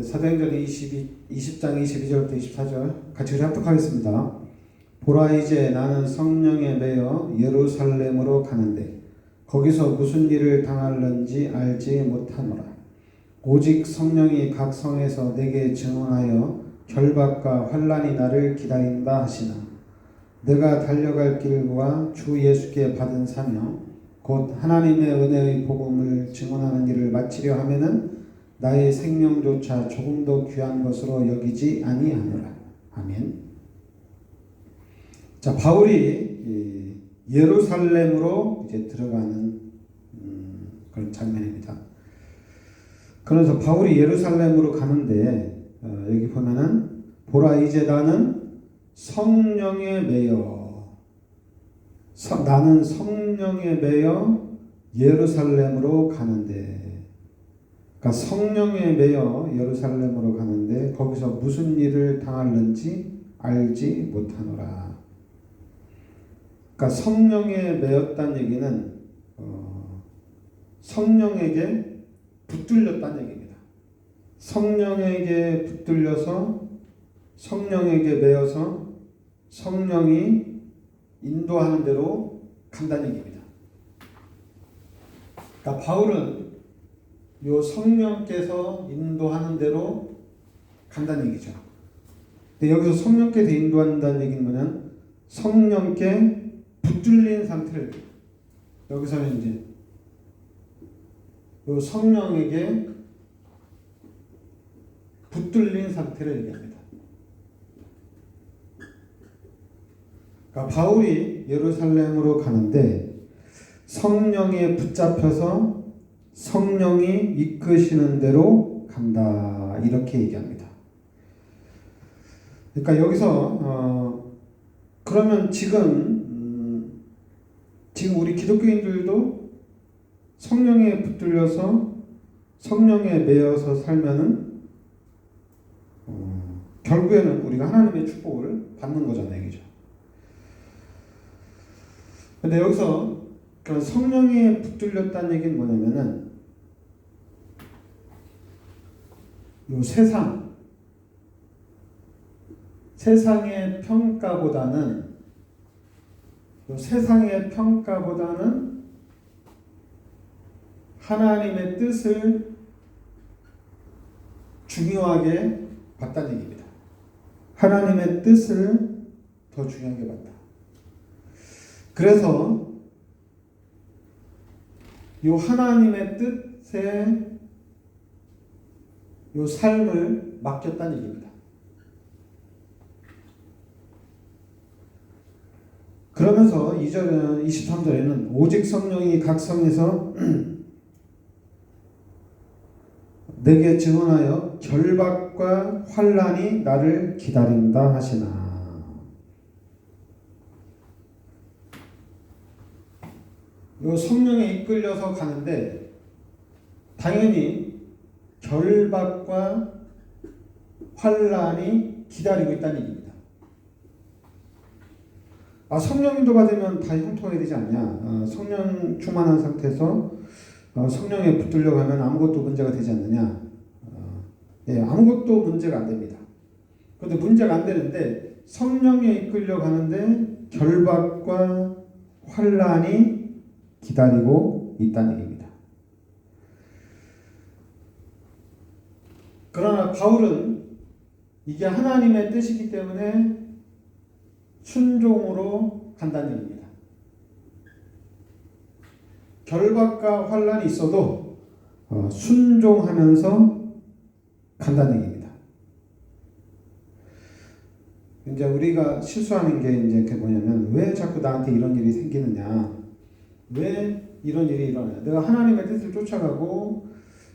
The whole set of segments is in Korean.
사도행전 20장 22절부터 24절 같이 합독하겠습니다. 보라 이제 나는 성령에 매여 예루살렘으로 가는데 거기서 무슨 일을 당할는지 알지 못하노라. 오직 성령이 각 성에서 내게 증언하여 결박과 환난이 나를 기다린다 하시나 내가 달려갈 길과 주 예수께 받은 사명 곧 하나님의 은혜의 복음을 증언하는 일을 마치려 하면은 나의 생명조차 조금 더 귀한 것으로 여기지 아니하노라. 아멘. 자, 바울이 예루살렘으로 이제 들어가는 그런 장면입니다. 그래서 바울이 예루살렘으로 가는데 여기 보면은 보라 이제 나는 성령에 매여 나는 성령에 매여 예루살렘으로 가는데 그러니까 성령에 매여 예루살렘으로 가는데 거기서 무슨 일을 당할는지 알지 못하노라. 그러니까 성령에 매였다는 얘기는 성령에게 붙들렸다는 얘기입니다. 성령에게 붙들려서 성령에게 매여서 성령이 인도하는 대로 간다는 얘기입니다. 그러니까 바울은 요 성령께서 인도하는 대로 간다는 얘기죠. 근데 여기서 성령께서 인도한다는 얘기는 뭐냐면 성령께 붙들린 상태를 여기서는 이제 요 성령에게 붙들린 상태를 얘기합니다. 그러니까 바울이 예루살렘으로 가는데 성령에 붙잡혀서 성령이 이끄시는 대로 간다 이렇게 얘기합니다. 그러니까 여기서 그러면 지금 우리 기독교인들도 성령에 붙들려서 성령에 매여서 살면은 결국에는 우리가 하나님의 축복을 받는 거잖아요, 그죠? 근데 여기서 성령에 붙들렸다는 얘기는 뭐냐면은 이 세상의 평가보다는 하나님의 뜻을 중요하게 봤다는 얘기입니다. 하나님의 뜻을 더 중요하게 봤다. 그래서 이 하나님의 뜻에 이 삶을 맡겼다는 얘기입니다. 그러면서 2절, 23절에는 오직 성령이 각 성에서 내게 증언하여 결박과 환난이 나를 기다린다 하시나. 요 성령에 이끌려서 가는데 당연히 결박과 환난이 기다리고 있다는 얘기입니다. 성령 인도가 되면 다 형통해야 되지 않냐? 성령 충만한 상태에서 성령에 붙들려 가면 아무것도 문제가 되지 않느냐? 아무것도 문제가 안 됩니다. 그런데 문제가 안 되는데 성령에 이끌려 가는데 결박과 환난이 기다리고 있다는 얘기입니다. 그러나 바울은 이게 하나님의 뜻이기 때문에 순종으로 간다는 얘기입니다. 결박과 환난이 있어도 순종하면서 간다는 얘기입니다. 이제 우리가 실수하는 게 이제 뭐냐면 왜 자꾸 나한테 이런 일이 생기느냐? 왜 이런 일이 일어나냐? 내가 하나님의 뜻을 쫓아가고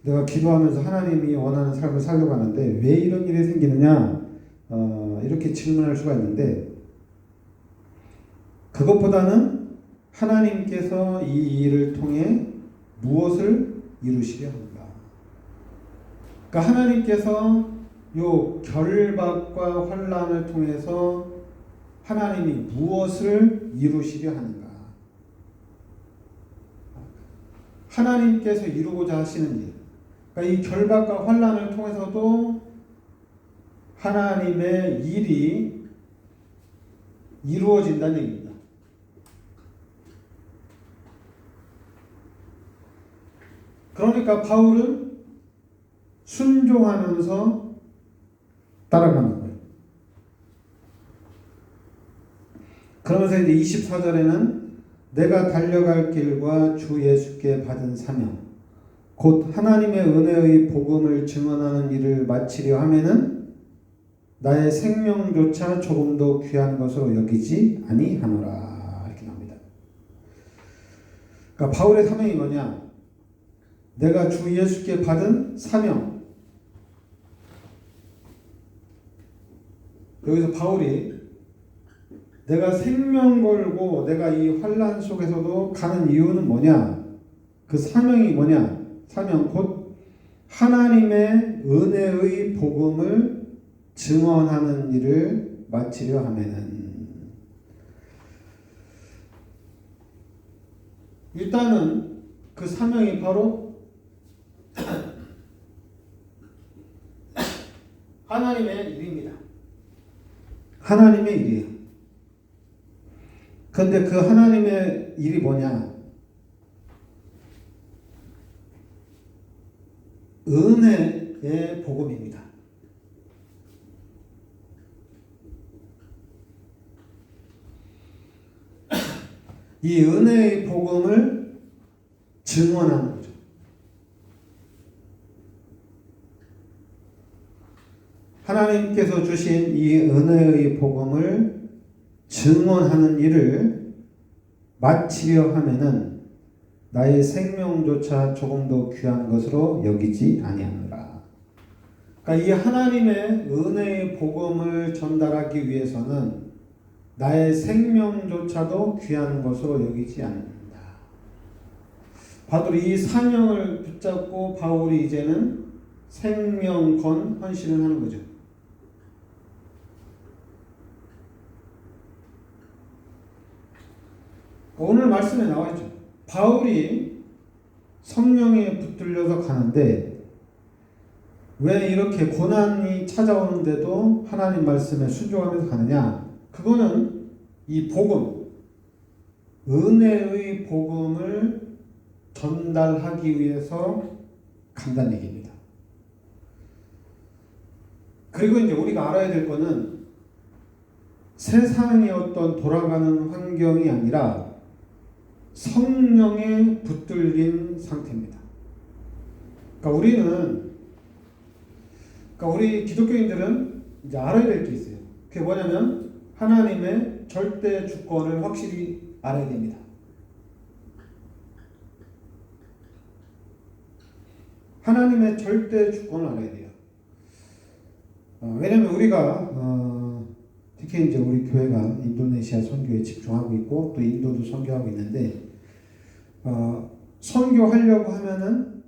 내가 기도하면서 하나님이 원하는 삶을 살려고 하는데 왜 이런 일이 생기느냐? 이렇게 질문할 수가 있는데 그것보다는 하나님께서 이 일을 통해 무엇을 이루시려 하는가? 그러니까 하나님께서 요 결박과 환난을 통해서 하나님이 무엇을 이루시려 하는가? 하나님께서 이루고자 하시는 일, 그러니까 이 결박과 환난을 통해서도 하나님의 일이 이루어진다는 얘기입니다. 그러니까 바울은 순종하면서 따라가는 거예요. 그러면서 이제 24절에는 내가 달려갈 길과 주 예수께 받은 사명 곧 하나님의 은혜의 복음을 증언하는 일을 마치려 하면은 나의 생명조차 조금도 귀한 것으로 여기지 아니하노라 이렇게 나옵니다. 그러니까 바울의 사명이 뭐냐? 내가 주 예수께 받은 사명. 여기서 바울이 내가 생명 걸고 내가 이 환난 속에서도 가는 이유는 뭐냐? 그 사명이 뭐냐? 사명 곧 하나님의 은혜의 복음을 증언하는 일을 마치려 하면은 일단은 그 사명이 바로 하나님의 일입니다. 하나님의 일이에요. 그런데 그 하나님의 일이 뭐냐? 은혜의 복음입니다. 이 은혜의 복음을 증언하는 거죠. 하나님께서 주신 이 은혜의 복음을 증언하는 일을 마치려 하면은 나의 생명조차 조금도 귀한 것으로 여기지 아니하노라. 그러니까 이 하나님의 은혜의 복음을 전달하기 위해서는 나의 생명조차도 귀한 것으로 여기지 않는다. 바울이 이 사명을 붙잡고 바울이 이제는 생명 건 헌신을 하는 거죠. 오늘 말씀에 나와 있죠. 바울이 성령에 붙들려서 가는데 왜 이렇게 고난이 찾아오는데도 하나님 말씀에 순종하면서 가느냐? 그거는 이 복음, 은혜의 복음을 전달하기 위해서 간다는 얘기입니다. 그리고 이제 우리가 알아야 될 거는 세상의 어떤 돌아가는 환경이 아니라 성령에 붙들린 상태입니다. 그러니까 우리 기독교인들은 이제 알아야 될 게 있어요. 그게 뭐냐면 하나님의 절대 주권을 확실히 알아야 됩니다. 하나님의 절대 주권을 알아야 돼요. 왜냐면 우리가 특히 이제 우리 교회가 인도네시아 선교에 집중하고 있고 또 인도도 선교하고 있는데 선교하려고 하면은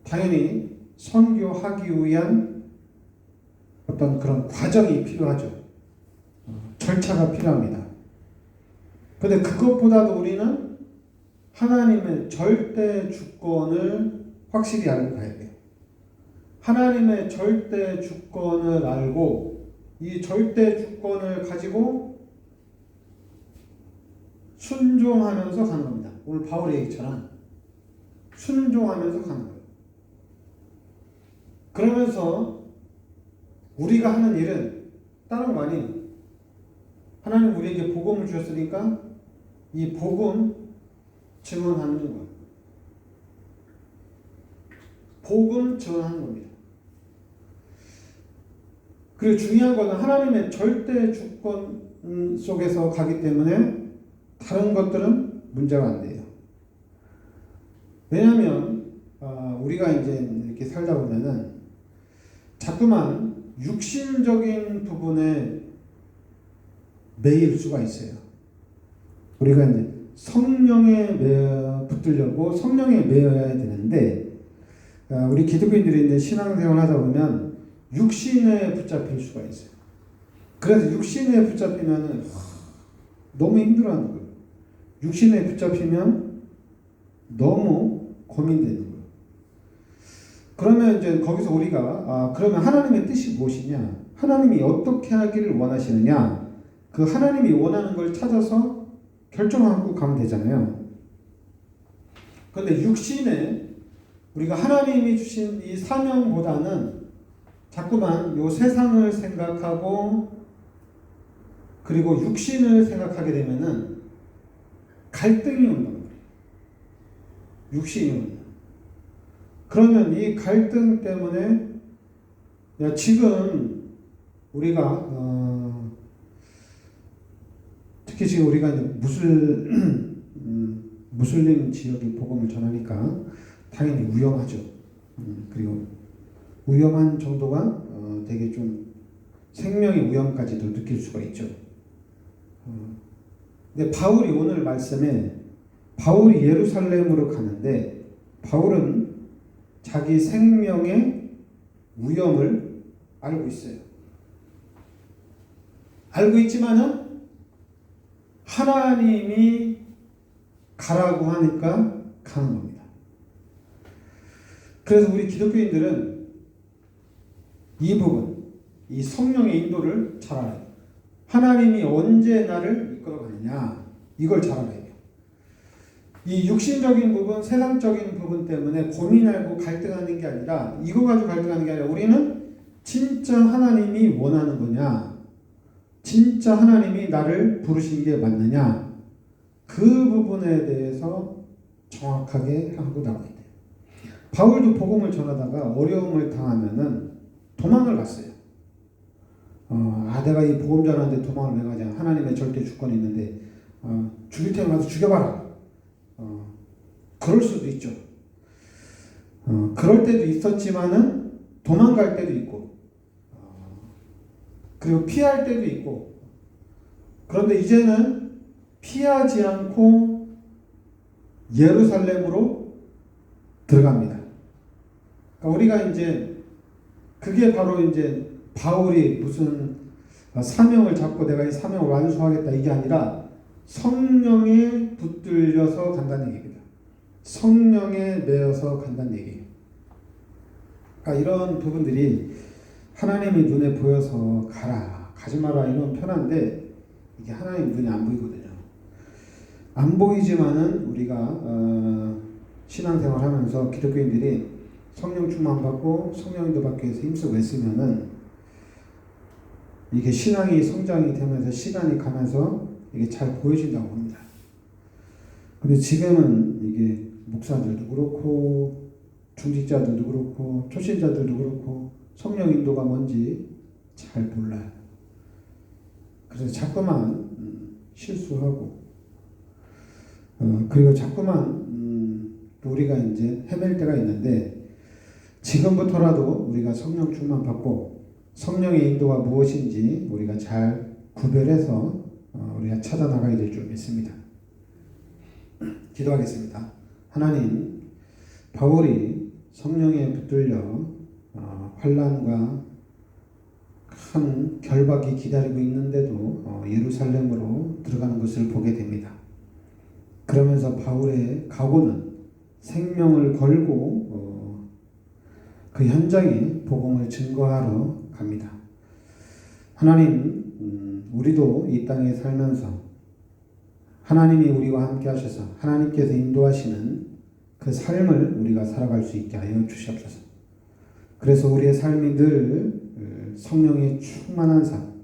당연히 선교하기 위한 어떤 그런 과정이 필요하죠. 절차가 필요합니다. 근데 그것보다도 우리는 하나님의 절대 주권을 확실히 알고 가야 돼요. 하나님의 절대 주권을 알고 이 절대 주권을 가지고 순종하면서 가는 겁니다. 오늘 바울의 얘기처럼 순종하면서 가는 거예요. 그러면서 우리가 하는 일은 다른 거 아니에요. 하나님 우리에게 복음을 주셨으니까 이 복음 증언하는 거예요. 복음 증언하는 겁니다. 그리고 중요한 것은 하나님의 절대 주권 속에서 가기 때문에 다른 것들은 문제가 안 돼요. 왜냐하면 우리가 이제 이렇게 살다 보면은 자꾸만 육신적인 부분에 매일 수가 있어요. 우리가 이제 성령에 붙들려고 성령에 매여야 되는데 우리 기독교인들이 이제 신앙생활 하다 보면 육신에 붙잡힐 수가 있어요. 그래서 육신에 붙잡히면은 너무 힘들어하는 거예요. 육신에 붙잡히면 너무 고민되는 거예요. 그러면 이제 거기서 우리가 그러면 하나님의 뜻이 무엇이냐? 하나님이 어떻게 하기를 원하시느냐? 그 하나님이 원하는 걸 찾아서 결정하고 가면 되잖아요. 그런데 육신에 우리가 하나님이 주신 이 사명보다는 자꾸만 요 세상을 생각하고 그리고 육신을 생각하게 되면은 갈등이 온단 말이에요. 육신이 온다. 그러면 이 갈등 때문에 지금 우리가 특히 지금 우리가 무슬림 지역의 복음을 전하니까 당연히 위험하죠. 그리고 위험한 정도가 되게 좀 생명의 위험까지도 느낄 수가 있죠. 근데 바울이 오늘 말씀에 바울이 예루살렘으로 가는데 바울은 자기 생명의 위험을 알고 있어요. 알고 있지만은 하나님이 가라고 하니까 가는 겁니다. 그래서 우리 기독교인들은 이 부분, 이 성령의 인도를 잘 알아야 돼요. 하나님이 언제 나를 이끌어가느냐 이걸 잘 알아야 돼요. 이 육신적인 부분, 세상적인 부분 때문에 고민하고 갈등하는 게 아니라 이거 가지고 갈등하는 게 아니라 우리는 진짜 하나님이 원하는 거냐, 진짜 하나님이 나를 부르신 게 맞느냐, 그 부분에 대해서 정확하게 하고 나가야 돼요. 바울도 복음을 전하다가 어려움을 당하면은 도망을 갔어요. 내가 이 복음 전하는데 도망을 왜 가냐? 하나님의 절대 주권이 있는데 죽일 테면 가서 죽여봐라. 그럴 수도 있죠. 그럴 때도 있었지만은 도망갈 때도 있고, 그리고 피할 때도 있고. 그런데 이제는 피하지 않고 예루살렘으로 들어갑니다. 그러니까 우리가 이제 그게 바로 이제 바울이 무슨 사명을 잡고 내가 이 사명을 완수하겠다 이게 아니라 성령에 붙들려서 간다는 얘기입니다. 성령에 매여서 간다는 얘기예요. 그러니까 이런 부분들이 하나님의 눈에 보여서 가지 마라 이런 편한데 이게 하나님 눈에 안 보이거든요. 안 보이지만은 우리가 신앙생활 하면서 기독교인들이 성령 충만 받고 성령 인도 받기 위해서 힘쓰고 애쓰면은 이게 신앙이 성장이 되면서 시간이 가면서 이게 잘 보여진다고 합니다. 근데 지금은 이게 목사들도 그렇고 중직자들도 그렇고 초신자들도 그렇고 성령 인도가 뭔지 잘 몰라요. 그래서 자꾸만 실수하고 그리고 자꾸만 우리가 이제 헤맬 때가 있는데 지금부터라도 우리가 성령 충만 받고 성령의 인도가 무엇인지 우리가 잘 구별해서 우리가 찾아 나가야 될 줄 믿습니다. 기도하겠습니다. 하나님, 바울이 성령에 붙들려 환난과 큰 결박이 기다리고 있는데도 예루살렘으로 들어가는 것을 보게 됩니다. 그러면서 바울의 각오는 생명을 걸고 그 현장에 복음을 증거하러 갑니다. 하나님, 우리도 이 땅에 살면서 하나님이 우리와 함께 하셔서 하나님께서 인도하시는 그 삶을 우리가 살아갈 수 있게 하여 주시옵소서. 그래서 우리의 삶이 늘 성령이 충만한 삶,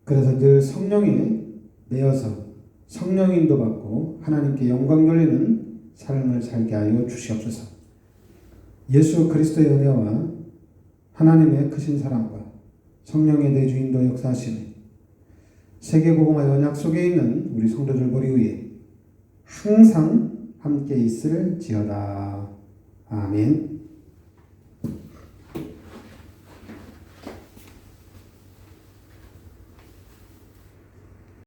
그래서 늘 성령에 매여서 성령 인도받고 하나님께 영광 돌리는 삶을 살게 하여 주시옵소서. 예수 그리스도의 은혜와 하나님의 크신 사랑과 성령의 내주인도 역사하심에 세계복음화 연약 속에 있는 우리 성도들 머리 위에 항상 함께 있을지어다. 아멘.